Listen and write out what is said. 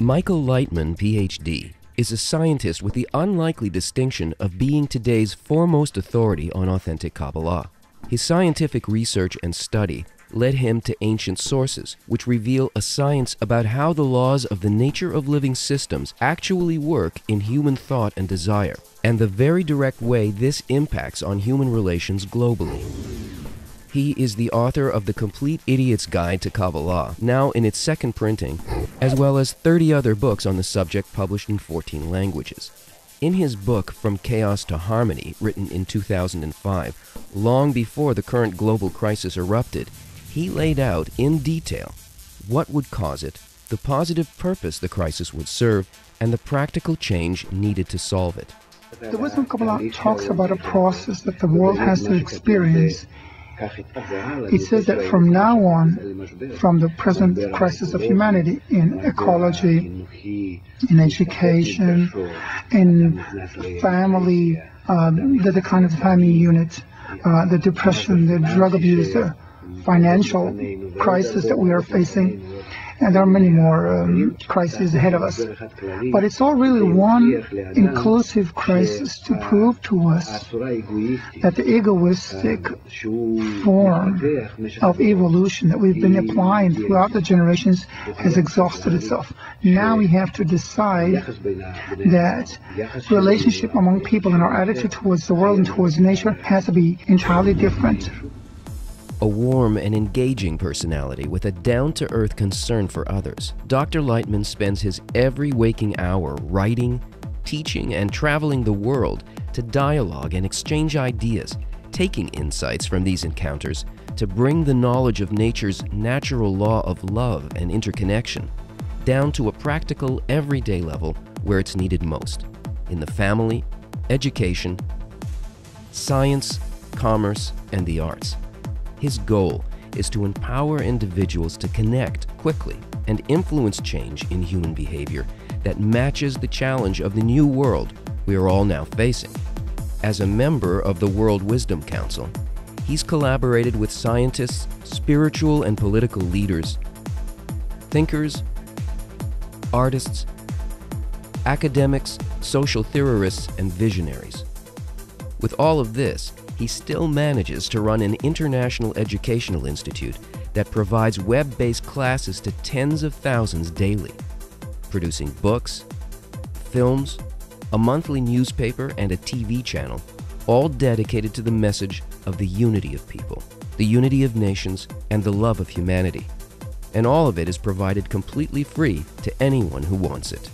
Michael Laitman, Ph.D., is a scientist with the unlikely distinction of being today's foremost authority on authentic Kabbalah. His scientific research and study led him to ancient sources, which reveal a science about how the laws of the nature of living systems actually work in human thought and desire, and the very direct way this impacts on human relations globally. He is the author of The Complete Idiot's Guide to Kabbalah, now in its second printing, as well as 30 other books on the subject published in 14 languages. In his book, From Chaos to Harmony, written in 2005, long before the current global crisis erupted, he laid out in detail what would cause it, the positive purpose the crisis would serve, and the practical change needed to solve it. The wisdom of Kabbalah talks about a process that the world has to experience. It says that from now on, from the present crisis of humanity in ecology, in education, in family, the decline of the family unit, the depression, the drug abuse, the financial crisis that we are facing, and there are many more crises ahead of us. But it's all really one inclusive crisis to prove to us that the egoistic form of evolution that we've been applying throughout the generations has exhausted itself. Now we have to decide that relationship among people and our attitude towards the world and towards nature has to be entirely different. A warm and engaging personality with a down-to-earth concern for others, Dr. Laitman spends his every waking hour writing, teaching, and traveling the world to dialogue and exchange ideas, taking insights from these encounters to bring the knowledge of nature's natural law of love and interconnection down to a practical, everyday level where it's needed most, in the family, education, science, commerce, and the arts. His goal is to empower individuals to connect quickly and influence change in human behavior that matches the challenge of the new world we are all now facing. As a member of the World Wisdom Council, he's collaborated with scientists, spiritual and political leaders, thinkers, artists, academics, social theorists, and visionaries. With all of this, he still manages to run an international educational institute that provides web-based classes to tens of thousands daily, producing books, films, a monthly newspaper, and a TV channel, all dedicated to the message of the unity of people, the unity of nations, and the love of humanity. And all of it is provided completely free to anyone who wants it.